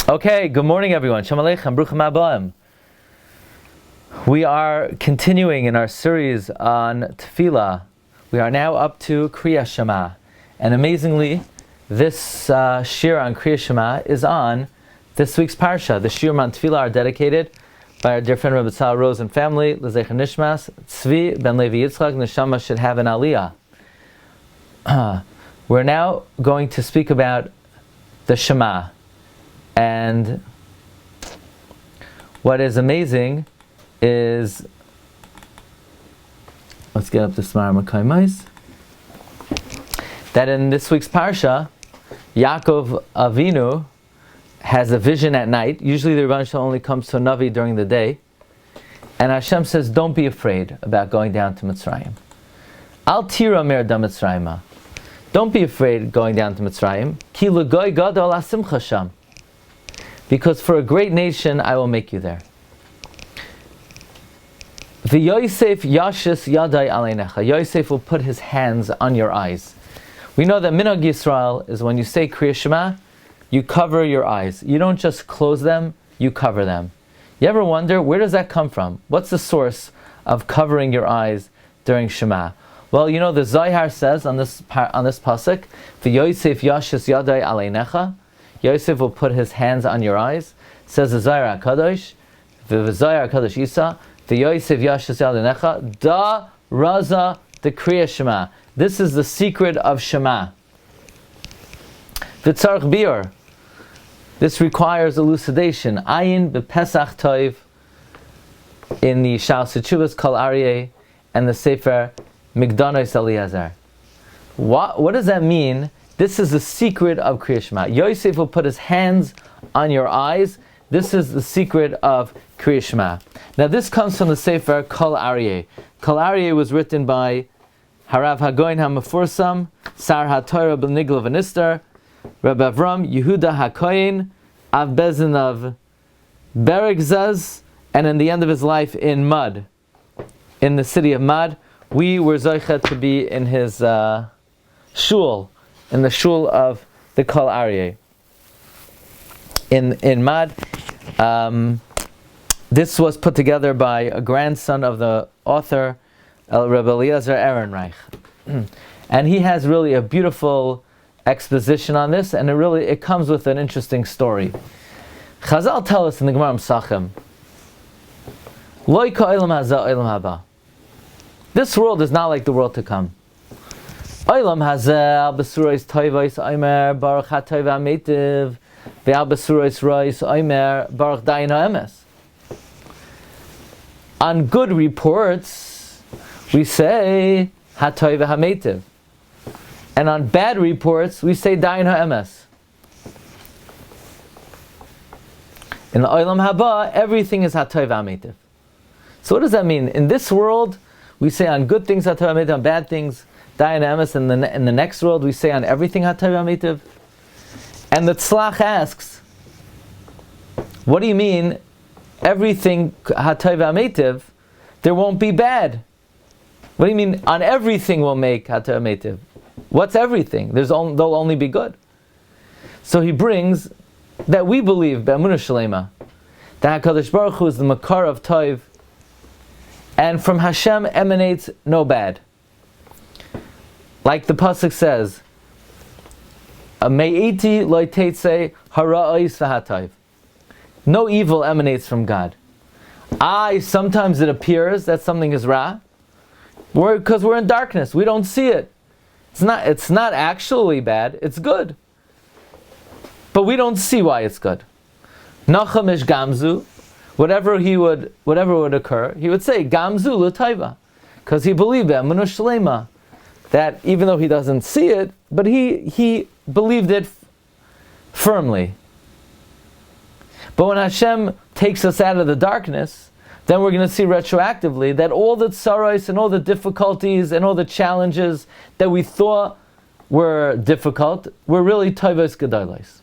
Okay, good morning everyone. Shalom Aleichem, Bruchim Habayim. We are continuing in our series on Tefillah. We are now up to Kriya Shema. And amazingly, this shir on Kriya Shema is on this week's parsha. The Shiurim on Tefillah are dedicated by our dear friend Rabbi Glatstein Rose and family, L'zecher Nishmas, Tzvi ben Levi Yitzchak, Neshama should have an aliyah. We're now going to speak about the Shema. And what is amazing is, let's get up to Smar Makaimais, that in this week's parsha, Yaakov Avinu has a vision at night. Usually the Rebbeinu Shalom only comes to a Navi during the day. And Hashem says, don't be afraid about going down to Mitzrayim. Al tira mer da Mitzrayim. Don't be afraid going down to Mitzrayim. Ki l'goy gadol asimcha sham. Because for a great nation I will make you there. V'yosef yashis yadai aleinecha. Yosef will put his hands on your eyes. We know that Minhag Yisrael is when you say Kriya Shema, you cover your eyes. You don't just close them, you cover them. You ever wonder, where does that come from? What's the source of covering your eyes during Shema? Well, you know, the Zohar says on this pasuk, V'yosef yashis yadai aleinecha. Yosef will put his hands on your eyes. Says the Zohar Hakadosh, Zohar Hakadosh Isa, V'yosef yashis yadanecha, da raza the Kriya Shema. This is the secret of Shema. V'tzarch biur. This requires elucidation. Ayin b'Pesach Tov in the Shal Sechuvas Kol Aryeh and the Sefer Migdanos Eliezer. What does that mean? This is the secret of Kriya Shema. Yosef will put his hands on your eyes. This is the secret of Kriya Shema. Now this comes from the Sefer Kol Aryeh. Kol Aryeh was written by Harav Hagoyin HaMefursam, Sar HaTorah B'Nigla V'Nister, Rabbi Avram Yehuda HaKoyin, Av Bezin of Berigzaz, and in the end of his life in Mud, in the city of Mud. We were zoichet to be in his shul, in the shul of the Kol Aryeh in Mad. This was put together by a grandson of the author, Rabbi Eliezer Ehrenreich. And he has really a beautiful exposition on this, and it comes with an interesting story. Chazal tell us in the Gemara Mesachim, Lo ka'olam hazeh olam haba. This world is not like the world to come. Olam hazeh al besuros toivos omer baruch hatoiv hametiv ve'al besuros rois omer baruch dayin ha'emes. On good reports, we say hatoiv hametiv, and on bad reports, we say dayin ha'emes. In the olam haba, everything is hatoiv hametiv. So what does that mean? In this world, we say on good things hatoiv hametiv, on bad things dayin ha'emes. In the next world, we say on everything hatoiv hametiv. And the tzlach asks, what do you mean everything hatoiv hametiv? There won't be bad. What do you mean on everything we'll make hatoiv hametiv? What's everything? There'll only be good. So he brings that we believe be'emunah shalema that Hakadosh Baruch Hu is the makar of tov, and from Hashem emanates no bad. Like the pasuk says, Me'iti lo teitze hara'os v'hatov. No evil emanates from God. Sometimes it appears that something is ra, because we're in darkness. We don't see it. It's not actually bad. It's good, but we don't see why it's good. Nacham ish gamzu. Whatever would occur, he would say gamzu l'taiva, because he believed be'emunah shalema, that even though he doesn't see it, but he believed it firmly. But when Hashem takes us out of the darkness, then we're going to see retroactively that all the tsaros and all the difficulties and all the challenges that we thought were difficult were really taivos gedolos.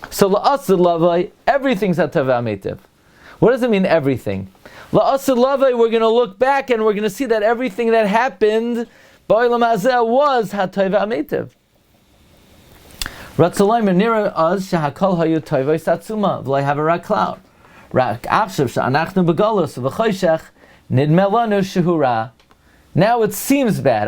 So la'asad lavai, everything's hatav hametiv. What does it mean, everything? La'asad lavai, we're going to look back and we're going to see that everything that happened ba'olam hazeh was hatav hametiv. Ratzalaymer nira az shehakol hayu toivos atzuma v'lo have a rak cloud. Rak achshav she'anachnu begalus v'choshech nidme lanu shehu ra. Now it seems bad.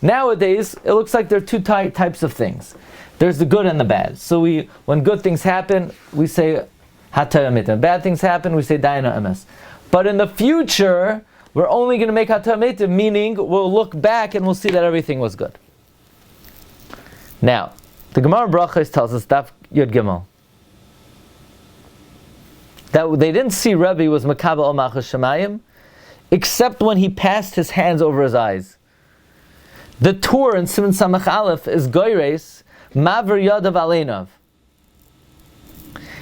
Nowadays, it looks like there are two types of things. There's the good and the bad. So when good things happen, we say hatayah mitim. Bad things happen, we say dayana emes. But in the future, we're only going to make hatayah mitim, meaning we'll look back and we'll see that everything was good. Now, the Gemara Brachos tells us Daf Yud Gimel that they didn't see Rebbe was Makabel al Malchus Shemayim except when he passed his hands over his eyes. The Tur in Siman Samach Aleph is Goyres Maver Yadav Aleinav.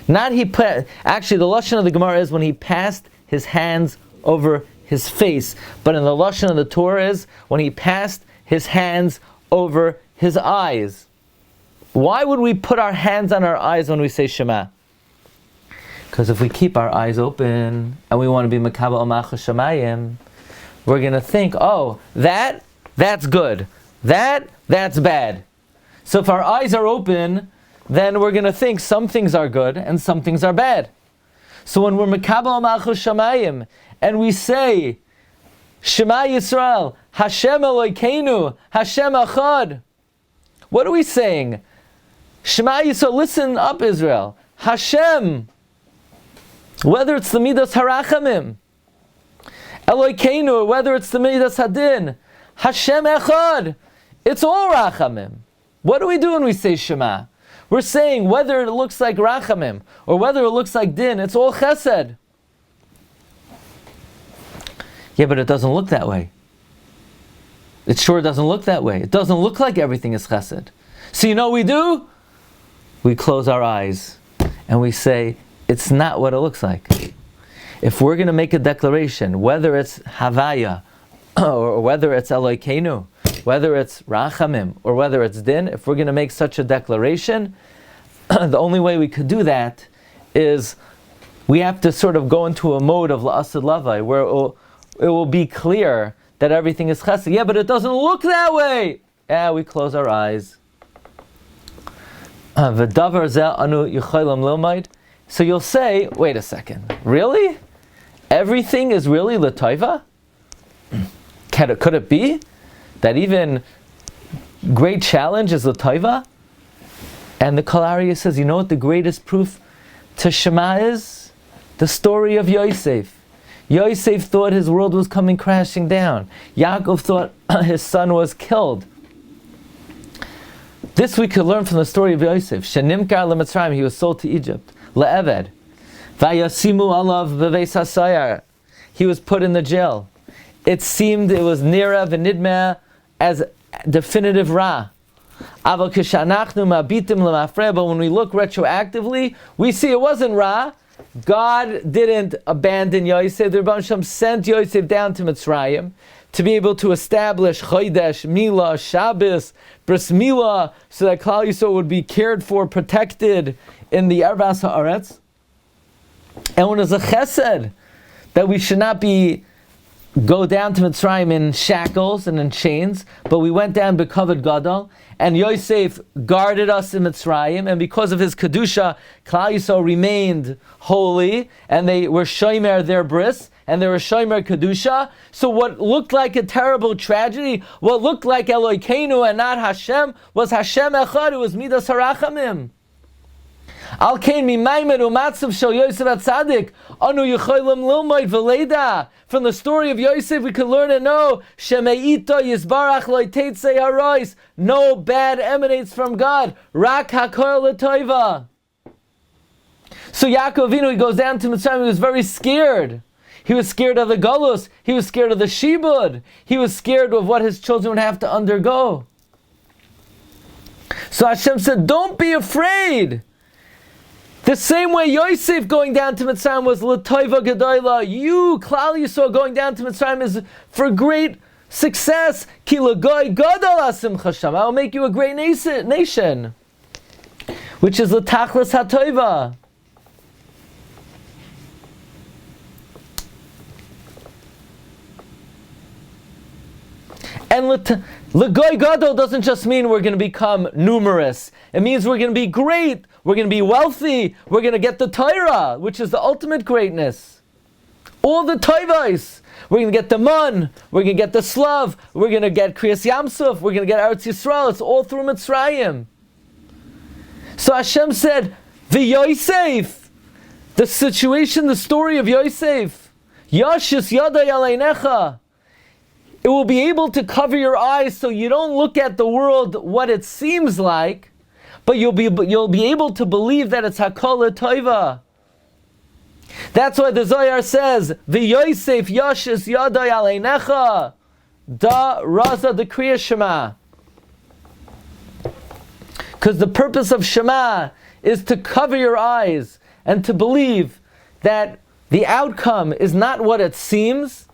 Not he put. Actually, the lashon of the Gemara is when he passed his hands over his face, but in the lashon of the Tur is when he passed his hands over his eyes. Why would we put our hands on our eyes when we say Shema? Because if we keep our eyes open and we want to be Makabel al Malchus Shemayim, we're going to think, oh, that's good. That's bad. So if our eyes are open, then we're going to think some things are good and some things are bad. So when we're Makabel al Malchus Shemayim and we say, Shema Yisrael, Hashem Elokeinu, Hashem Echad, what are we saying? Shema Yisrael, listen up Israel, Hashem, whether it's the Midas Harachamim, Elokeinu, whether it's the Midas Hadin, Hashem Echad, it's all Rachamim. What do we do when we say Shema? We're saying whether it looks like Rachamim or whether it looks like Din, it's all Chesed. Yeah, but it doesn't look that way. It sure doesn't look that way. It doesn't look like everything is Chesed. So you know what we do? We close our eyes and we say, it's not what it looks like. If we're going to make a declaration, whether it's Havaya, or whether it's Elokeinu, whether it's Rachamim, or whether it's Din, if we're going to make such a declaration, the only way we could do that is we have to sort of go into a mode of La'asad Lavai, where it will be clear that everything is Chesed. Yeah, but it doesn't look that way. Yeah, we close our eyes. V'davar zeh anu yichaylam lilmaid. So you'll say, wait a second, really? Everything is really l'taiva? Could it be that even great challenge is l'taiva? And the Kol Aryeh says, you know what the greatest proof to Shema is? The story of Yosef. Yosef thought his world was coming crashing down. Yaakov thought his son was killed. This we could learn from the story of Yosef. Shenimkar leMitzrayim, he was sold to Egypt. Le'eved. Vayasimu alav beveis hasayar. He was put in the jail. It seemed it was nira v'nidmeh as definitive ra. Aval kishanachnu mabitim lemafreh. But when we look retroactively, we see it wasn't ra. God didn't abandon Yosef. The Rebbe Shem sent Yosef down to Mitzrayim to be able to establish Chodesh, Mila, Shabbos, Bris Mila, so that Klal Yisrael would be cared for, protected in the Ervas Haaretz. And when it's a chesed, that we should not go down to Mitzrayim in shackles and in chains, but we went down B'kavod Gadol, and Yosef guarded us in Mitzrayim, and because of his Kedusha, Klal Yisrael remained holy, and they were shomer their bris, and they were shomer Kedusha. So what looked like a terrible tragedy, what looked like Elokeinu and not Hashem, was Hashem Echad, it was Midas Harachamim. Al kain mimaymed umatzav shel Yosef atzadik anu yicholim lilmoid v'leida. From the story of Yosef, we can learn and know shemeito yisbarach loiteitzei harois. No bad emanates from God. Rak hakol l'toiva. So Yaakov Avinu, he goes down to Mitzrayim. He was very scared. He was scared of the galus. He was scared of the shibud. He was scared of what his children would have to undergo. So Hashem said, "Don't be afraid." The same way Yosef going down to Mitzrayim was l'toiva gedola, you, Klal Yisrael, going down to Mitzrayim is for great success. Ki l'goy gadol asimcha sham. I will make you a great nation, which is l'tachlis hatoiva. And L'goy gadol doesn't just mean we're going to become numerous. It means we're going to be great. We're going to be wealthy. We're going to get the Torah, which is the ultimate greatness. All the Toivos. We're going to get the Man. We're going to get the Slav. We're going to get Kriyas Yamsuf. We're going to get Eretz Yisrael. It's all through Mitzrayim. So Hashem said, V'Yosef, the situation, the story of Yosef, Yashis Yadai Aleinecha, it will be able to cover your eyes so you don't look at the world what it seems like, but you'll be able to believe that it's Hakol Toiva. That's why the Zohar says, V'Yosef Yashis Yadai Aleinecha, Da Raza the Kriya Shema. Because the purpose of Shema is to cover your eyes and to believe that the outcome is not what it seems.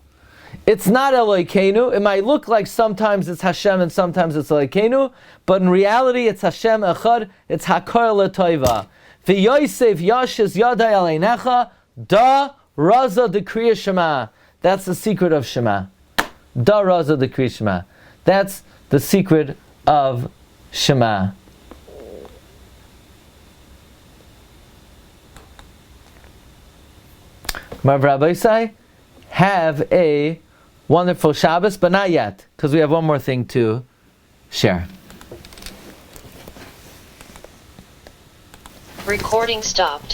It's not Elokeinu. It might look like sometimes it's Hashem and sometimes it's Elokeinu, but in reality it's Hashem Echad, it's Hakol Toiva. V'Yosef Yashis Yadai Aleinecha, Da Raza the Kriya Shema. That's the secret of Shema. Da Raza the Kriya Shema. That's the secret of Shema. Rav Rabbi Say, have a wonderful Shabbos, but not yet, because we have one more thing to share. Recording stopped.